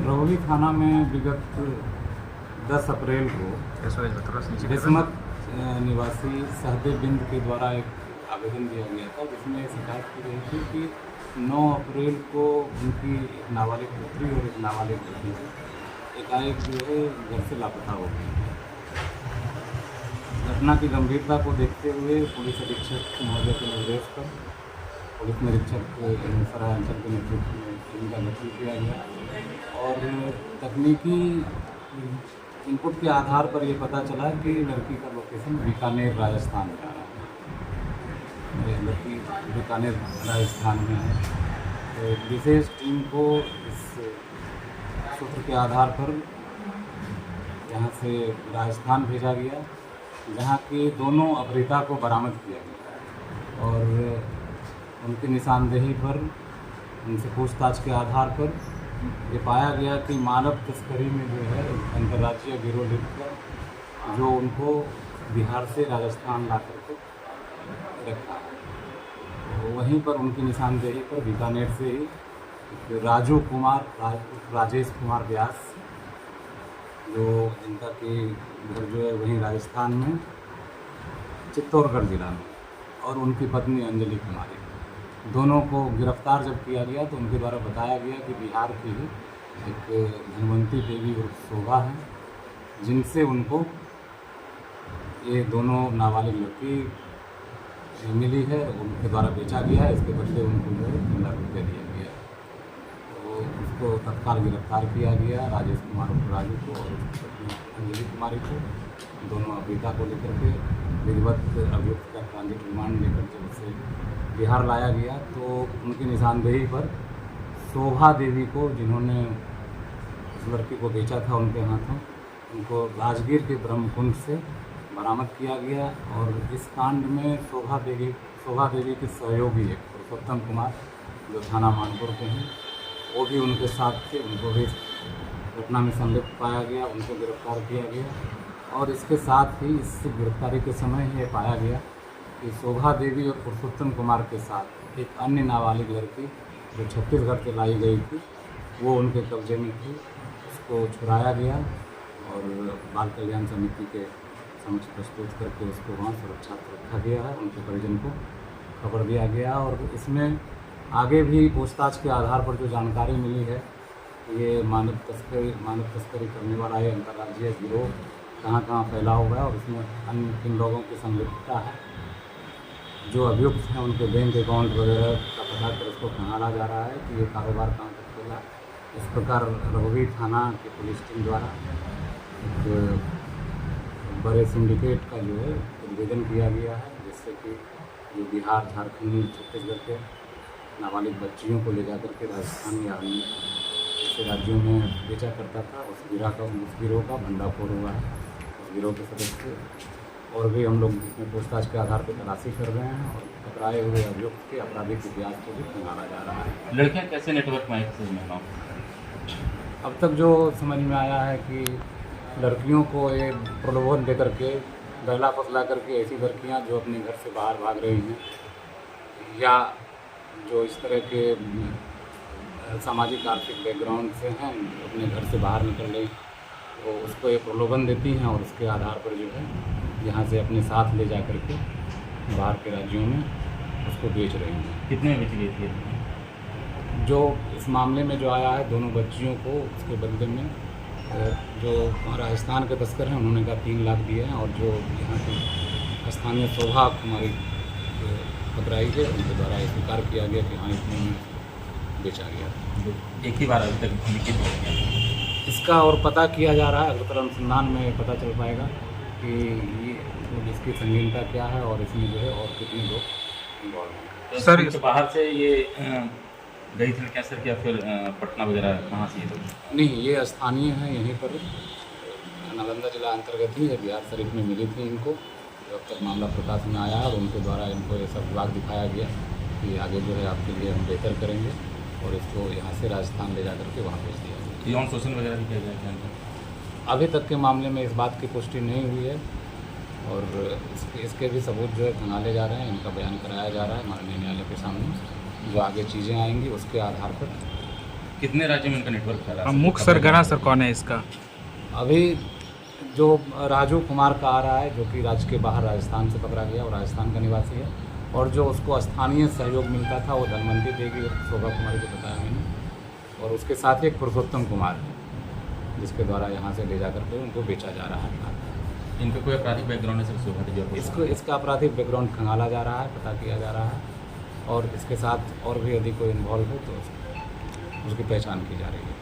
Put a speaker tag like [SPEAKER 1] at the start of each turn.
[SPEAKER 1] रोहली थाना में विगत 10 अप्रैल को बिस्मत निवासी सहदेव बिंद के द्वारा एक आवेदन दिया गया था, जिसमें शिकायत की गई थी कि 9 अप्रैल को उनकी एक नाबालिग पुत्री और एक नाबालिग बेटी एकाएक जो है घर से लापता हो गई। घटना की गंभीरता को देखते हुए पुलिस अधीक्षक महोदय के निर्देश पर पुलिस निरीक्षक सराय अंचल के नेतृत्व में टीम का गठन किया गया और तकनीकी इनपुट के आधार पर ये पता चला कि लड़की का लोकेशन बीकानेर राजस्थान में आ रहा है। लड़की बीकानेर राजस्थान में है। तो एक विशेष टीम को इस सूत्र के आधार पर यहाँ से राजस्थान भेजा गया, जहाँ की दोनों अपहृता को बरामद किया गया और उनकी निशानदेही पर उनसे पूछताछ के आधार पर ये पाया गया कि मानव तस्करी में जो है अंतर्राज्यीय गिरोह लिखकर जो उनको बिहार से राजस्थान ला करके रखा है। तो वहीं पर उनकी निशानदेही पर बीकानेर से ही राजेश कुमार व्यास, जो जिनका कि घर जो है वहीं राजस्थान में चित्तौड़गढ़ जिला में, और उनकी पत्नी अंजलि कुमारी, दोनों को गिरफ्तार जब किया गया तो उनके द्वारा बताया गया कि बिहार की ही एक धनवंती देवी और शोभा है, जिनसे उनको ये दोनों नाबालिग लड़की मिली है, उनके द्वारा बेचा गया है। इसके बदले उनको जो है 3 लाख रुपये दिया गया। तो उसको तत्काल गिरफ्तार किया गया, राजेश कुमार राजू को और उसकी पत्नी अंजलि कुमारी को, दोनों अपहृता को लेकर के विधिवत अभियुक्त का ट्रांजिट रिमांड लेकर जब उसे बिहार लाया गया तो उनकी निशानदेही पर शोभा देवी को, जिन्होंने उस लड़की को बेचा था उनके हाथों, उनको राजगीर के ब्रह्मकुंड से बरामद किया गया। और इस कांड में शोभा देवी के सहयोगी एक पुरुषोत्तम कुमार, जो थाना मानपुर के हैं, वो भी उनके साथ थे, उनको भी घटना में संलिप्त पाया गया, उनको गिरफ्तार किया गया। और इसके साथ ही इस गिरफ्तारी के समय ये पाया गया कि शोभा देवी और पुरुषोत्तम कुमार के साथ एक अन्य नाबालिग लड़की जो छत्तीसगढ़ से लाई गई थी, वो उनके कब्जे में थी। उसको छुड़ाया गया और बाल कल्याण समिति के समक्ष प्रस्तुत करके उसको वहाँ सुरक्षा रखा गया है। उनके परिजन को खबर दिया गया और इसमें आगे भी पूछताछ के आधार पर जो जानकारी मिली है, ये मानव तस्करी करने वाला ये अंतर्राज्यीय गिरोह कहाँ फैला हुआ है और इसमें अन्य किन लोगों की संलिप्तता है। जो अभियुक्त हैं उनके बैंक अकाउंट वगैरह का पता कर उसको खंगाला जा रहा है कि ये कारोबार कहाँ तक चला। इस प्रकार रोहली थाना की पुलिस टीम द्वारा एक बड़े सिंडिकेट का जो है उद्भेदन किया गया है, जिससे कि जो बिहार, झारखंड, छत्तीसगढ़ के नाबालिग बच्चियों को ले जाकर के राजस्थान या अन्य ऐसे राज्यों में बेचा करता था, उस गिरोह का भंडाफोड़ हुआ है। उस गिरोह के सदस्य और भी हम लोग इसमें पूछताछ के आधार पर तलाशी कर रहे हैं और पकड़ाए हुए अभियुक्त के आपराधिक इतिहास को भी खंगाला जा रहा है।
[SPEAKER 2] लड़कियां कैसे नेटवर्क में आई?
[SPEAKER 1] अब तक जो समझ में आया है कि लड़कियों को ये प्रलोभन दे करके बहला फसला करके ऐसी लड़कियां जो अपने घर से बाहर भाग रही हैं या जो इस तरह के सामाजिक आर्थिक बैकग्राउंड से हैं, अपने घर से बाहर निकल रही, तो उसको ये प्रलोभन देती हैं और उसके आधार पर जो है यहाँ से अपने साथ ले जा कर के बाहर के राज्यों में उसको बेच रही हैं।
[SPEAKER 2] कितने में बेच गई थी?
[SPEAKER 1] जो इस मामले में जो आया है, दोनों बच्चियों को उसके बदले में जो राजस्थान के तस्कर हैं उन्होंने कहा 3 लाख दिए हैं और जो यहाँ की स्थानीय शोभा कुमारी पकड़ाई है उनके द्वारा स्वीकार किया गया कि हाँ इतने में बेचा गया।
[SPEAKER 2] एक ही बार अभी तक लिखित हो गया
[SPEAKER 1] इसका और पता किया जा रहा है। अगले अनुसंधान में पता चल पाएगा कि ये इसकी संगीनता क्या है और इसमें जो है और कितने लोग इन्वॉल्व हैं।
[SPEAKER 2] सर इस बाहर से ये गई थी क्या सर, क्या फिर पटना वगैरह कहाँ से ये लोग?
[SPEAKER 1] नहीं, ये स्थानीय हैं, यहीं पर नालंदा जिला अंतर्गत ही है, बिहार शरीफ में मिली थी इनको। जब तक मामला प्रकाश में आया और उनके द्वारा इनको ये सब विभाग दिखाया गया कि आगे जो है आपके लिए हम बेहतर करेंगे और इसको यहाँ से राजस्थान ले जा करके वहाँ भेज दिया गया।
[SPEAKER 2] यौन शोषण वगैरह भी किया गया था?
[SPEAKER 1] अभी तक के मामले में इस बात की पुष्टि नहीं हुई है और इसके भी सबूत जो है खंगाले जा रहे हैं, इनका बयान कराया जा रहा है माननीय न्यायालय के सामने। जो आगे चीज़ें आएंगी उसके आधार पर
[SPEAKER 2] कितने राज्यों में इनका नेटवर्क फैला?
[SPEAKER 3] मुख्य सरगना सर कौन है इसका?
[SPEAKER 1] अभी जो राजू कुमार का आ रहा है, जो कि राज्य के बाहर राजस्थान से पकड़ा गया और राजस्थान का निवासी है, और जो उसको स्थानीय सहयोग मिलता था वो धनवंती देवी और शोभा कुमारी को बताया मैंने, और उसके साथ ही एक पुरुषोत्तम कुमार है जिसके द्वारा यहाँ से ले जा करके उनको बेचा जा रहा है।
[SPEAKER 2] इनका कोई आपराधिक बैकग्राउंड है सर? शोभा देवी और
[SPEAKER 1] इसका आपराधिक बैकग्राउंड खंगाला जा रहा है, पता किया जा रहा है, और इसके साथ और भी यदि कोई इन्वॉल्व हो तो उसकी पहचान की जा रही है।